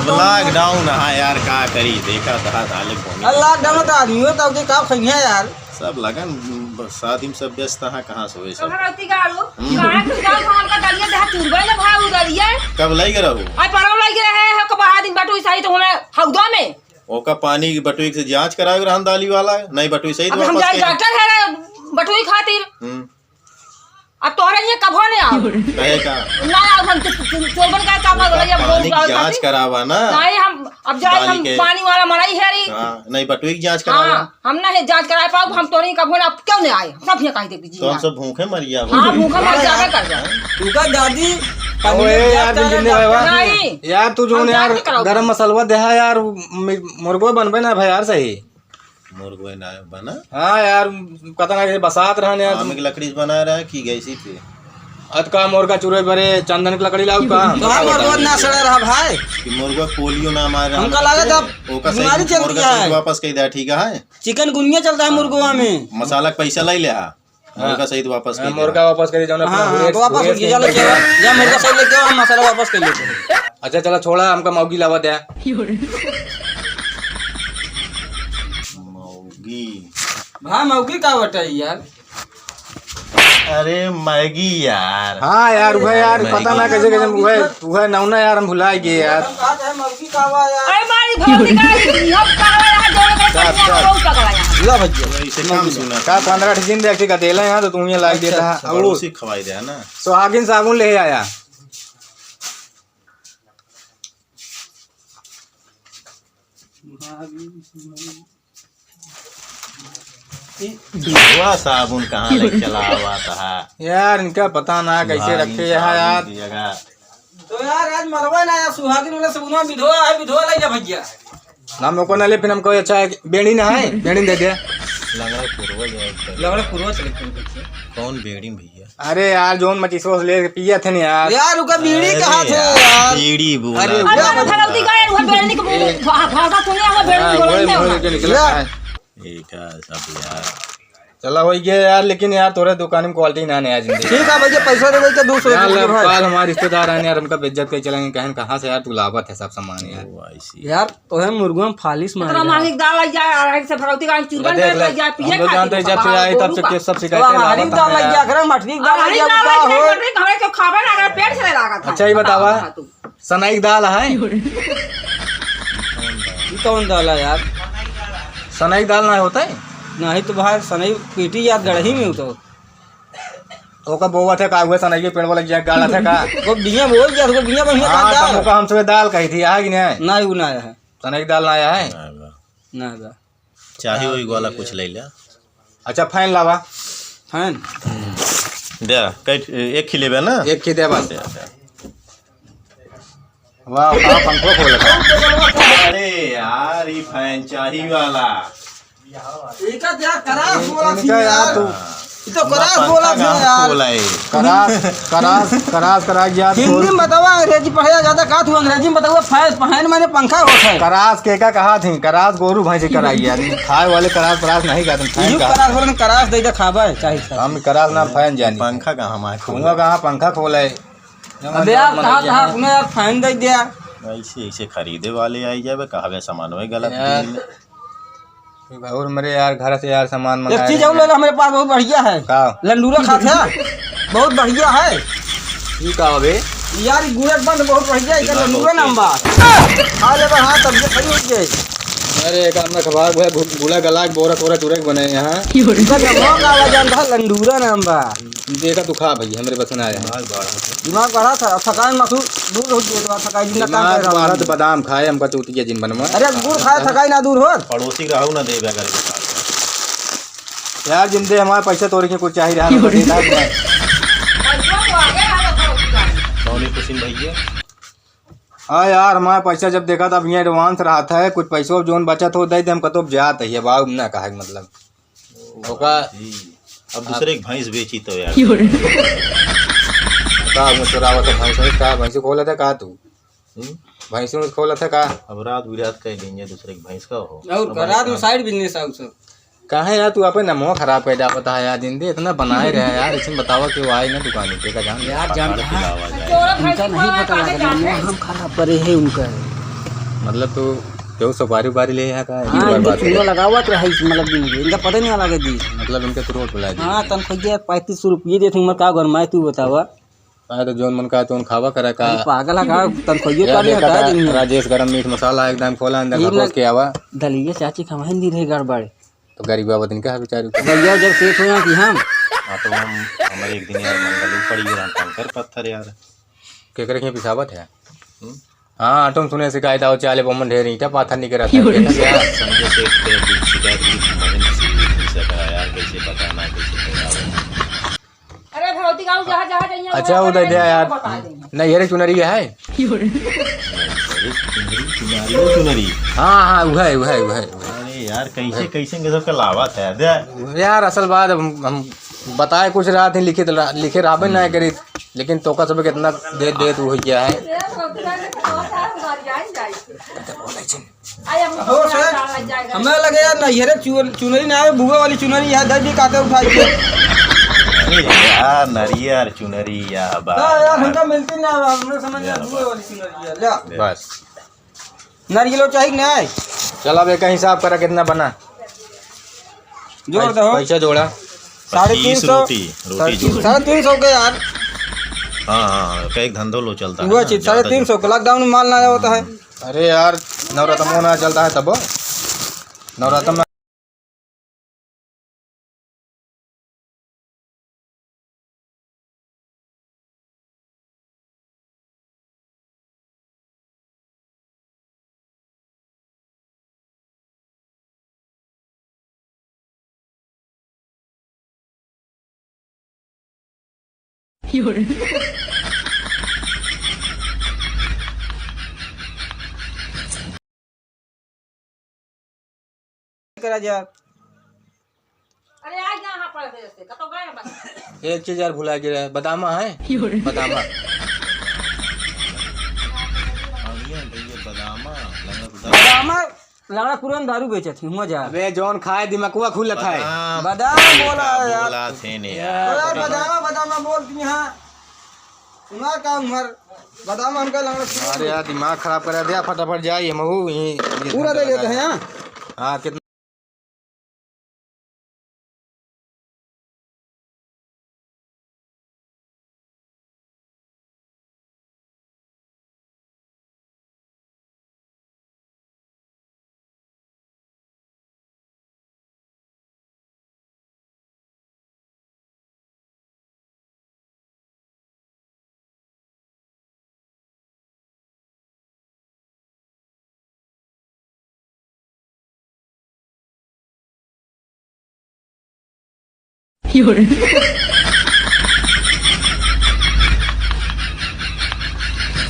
Lockdown है यार, का करी देखा था साले को। लॉकडाउन तो आदमी हो तब के का खइया यार। सब लगन शादी में सब व्यस्त है, कहाँ से हुए सब। कब लाई गए रहू? ओका पानी की बटुई से जांच कराए रहन दाली वाला नहीं बटुई सही हम डॉक्टर है बटुई खातिर। अब तोरे ये कब होने आ कहे का ना हम चोबन का काम वाला पानी की जांच करावा ना। नहीं हम अब जाए हम पानी वाला मराई है री। हां नहीं बटुई की जांच करावा। हम ना है जांच कराए पाओ, हम तोरे कब होने अब क्यों नहीं आए? सब ये कह दे दीजिए तो हम सब भूखे मर गया। हां भूखा मर जावे कर जा तू का दादी। ओए यार तू जिंदे भाई यार तू जो यार गरम मसाला दे यार मुर्गो बनबे ना भाई यार सही मुर्गो ना बना। हाँ यार पता ना बसात रहने यार हम की लकड़ी से बना रहा है की गैसी पे अत का मुर्गा चूरे बरे चंदन की लकड़ी लाऊ का तो हम मुर्गा ना सड़ा रहा भाई कि मुर्गा पोलियो ना मार हमका लागत अब बीमारी चल रही है। वापस कह दे ठीक है। चिकन गुनिया चलता है मुर्गों में। मसाला का पैसा ले ले मुर्गा सही वापस कर मुर्गा वापस कर जाओ। हां तो वापस ले चलो या मुर्गा सही लेके आओ, हम मसाला वापस कर लेते। अच्छा चलो छोड़ा हमका मौगी लावा दे। भाई मौगी का बताई यार। अरे मैगी यार। हाँ यार वह यार पता ना कैसे कैसे वह नौना यार हम भुला गए यार। मौगी का हुआ यार। अरे मारी भौजी का हम का यार जोड़ के पकड़ा यार। ला भैया इसे काम सुना का 15 दिन देख के कतेला यहां तो तू ये लाग देता है और उसी खवाई दे ना। सुहागिन साबुन ले आया। बिधवा साबुन कहाँ लग चला हुआ था यार इनका पता ना कैसे रखे है यार। तो यार आज मरवा ना यार सुहागिन वाला साबुन विधवा है, विधवा ले जा भैया। नाम को ना ले फिर हमको अच्छा बेड़ी ना है बेड़ी दे दे। लगड़ा पूर्व चले कौन बेड़ी भैया? अरे यार जोन मचिसो ले पिया थे यार। यार उका बीड़ी कहाँ थे यार? बीड़ी बोला। अरे भगवती का वो बेड़नी को भाषा सुने हम बेड़नी बोलते हैं। एक सब यार चला हो गया यार, लेकिन यार तोरे दुकान में क्वालिटी ना नहीं आज। ठीक है भैया पैसा दे के 200 कल हमारे रिश्तेदार आने यार हमका बेइज्जत के चलेंगे कहन कहाँ से यार तू लावत है सब सामान यार। यार तो है मुर्गों में फालिस मार इतना महंगी दाल लग जाए और से भगवती का चूरन में लग जाए पिए हम जानते हैं जब से आए तब से सब शिकायतें हरी दाल लग गया करे मठरी दाल लग गया का हो हमें क्यों खावे ना अगर पेट से लागत है। अच्छा ये बतावा सनाई दाल है कौन दाल है यार? सनाई दाल ना होता है नहीं तो बाहर सनई पीटी याद गढ़ही में तो ओका बोवा थे का हुआ सनाई के पेड़ वाला जग गाला थे का वो बिया बोल गया तो बिया बढ़िया हां तो हमसे दाल कही थी आ कि नहीं नहीं वो ना है सनाई दाल ना आया है ना बा चाहे वही वाला कुछ ले ले। अच्छा फाइन लावा फाइन दे एक खिलेबे ना एक खी दे बस। वाह पंखो खोल। अरे यार ये फैन चाहिए वाला एक यार करास बोला थी यार तू तो करास बोला था यार। करास करा गया। हिंदी में बतावा अंग्रेजी पढ़ाया ज्यादा का तू अंग्रेजी में बतावा फैन माने पंखा होता है। करास के का कहा थी करास गोरू भैंस कराई यार खाए वाले करास नहीं कहते फैन का करास बोले करास दे दे खाबा चाहिए हम करास ना फैन जानी पंखा कहाँ हमारे खुंगा कहाँ पंखा खोले अबे यार कहा अपने यार फैन दे दिया ऐसे ऐसे खरीदे वाले आई जावे कहा सामान वही गलत और मेरे यार घर से यार सामान मंगाया। एक चीज और ले लो हमारे पास बहुत बढ़िया है का लंडूरा खाते हैं बहुत बढ़िया है। ये का बे यार गुड़क बंद बहुत बढ़िया है लंडूरा नाम बा खा ले हां तब ये खड़ी हो गई। अरे एक हमने खबार है गुला गला बोरा तोरा चूरे बने यहां इसका नाम का आवाज आता लंडूरा नाम बा। देखा तू खा भई हमरे पसंद आया दिमाग बढ़ा था थकान मासू दूर हो गई थकाई दिन काम कर रहा भारत बादाम खाए हमका चूतिया जिन बनवा। अरे गुड़ खाए थकाई ना दूर हो पड़ोसी रहू ना देबे कर यार जिंदे हमारे पैसे तोड़ के कुछ चाहिए रहा कौन खुशी भैया। हाँ यार हमारा पैसा जब देखा था अब यहाँ एडवांस रहा था कुछ पैसों जोन बचत हो दे हम कतो जात है बाबू ना कहा मतलब होगा अब दूसरे एक भैंस बेची तो यार का चोरावा तो भैंस का भैंस खोला था का तू भैंस खोला था का अब रात बिरात कह लेंगे दूसरे एक भैंस का हो और रात में साइड बिजनेस है सब कहा यार तू अपने नमो खराब कर बता यार जिंदगी इतना बनाए रहे यार इसमें बतावा कि वो आए ना दुकान पे का जान यार जान उनका नहीं पता लगा हम खराब करे है उनका मतलब तो सुपारी उपारी ले आता है हाँ इनका चूना लगावत रहा मतलब दिन के इनका पता नहीं लगे दी मतलब इनके थ्रू बुला दी। हाँ तनख्वाह 3500 रुपये देते उम्र का घर मैं तू बतावा तो जोन मन का तो खावा करे का पागल है का तनख्वाह का नहीं हटा देंगे राजेश गरम मीट मसाला एकदम खोला अंदर घोस के आवा दलिया चाची खमाइन दी रहे गड़बड़ तो गरीबा बदन का बेचारी भैया जब सेठ हो कि हम तो हमारे एक दिन यार मंगल पड़ी गया कंकर पत्थर यार केकरे के पिछावत है। हाँ तुम सुने शिकायत आओ चाले बमन ढेर ईटा पाथर नहीं करा था संजय सेठ पे शिकायत की हमारे नसीब से कहा यार कैसे बताना कैसे अरे भगवती गाँव जहाँ जहाँ जाइए अच्छा वो दे दिया यार नहीं ये चुनरी है चुनरी। हाँ हाँ वह अरे यार कैसे कैसे सबका लावा था यार असल बात हम बताए कुछ रहा थे लिखे राबे ना करी लेकिन तो का सब कितना दे तू हो गया है। हमें लगे यार नैहरे चुनरी ना बुआ वाली चुनरी है दर्दी काटे उठाई के यार नरियर चुनरी या यार हमका मिलती ना हमने समझ लिया बुआ वाली चुनरी है ले बस नारियल चाहिए ना चल अब एक हिसाब करा कितना बना जोड़ दो पैसा जोड़ा 350 रोटी 350 के यार। हाँ एक धंधो लो चलता वो चीज 350 का लॉकडाउन में माल ना होता है। अरे यार नवरत्न ना चलता है तब नवरत्न में करा जा अरे आज यहाँ पर से कतो गए ना बस एक चीज यार भुला गिरा है बदामा है बदामा बादामा लंगड़ा कुरन दारू बेचे थी मजा अबे जौन खाए दिमागवा खुल खाए बादाम बोला यार बोला थे ने यार बादामा बोलती हां उमर का उमर बादाम हमका लंगड़ा अरे यार दिमाग खराब करा दिया फटाफट जाइए महू पूरा दे देते हैं। हाँ कितना有人。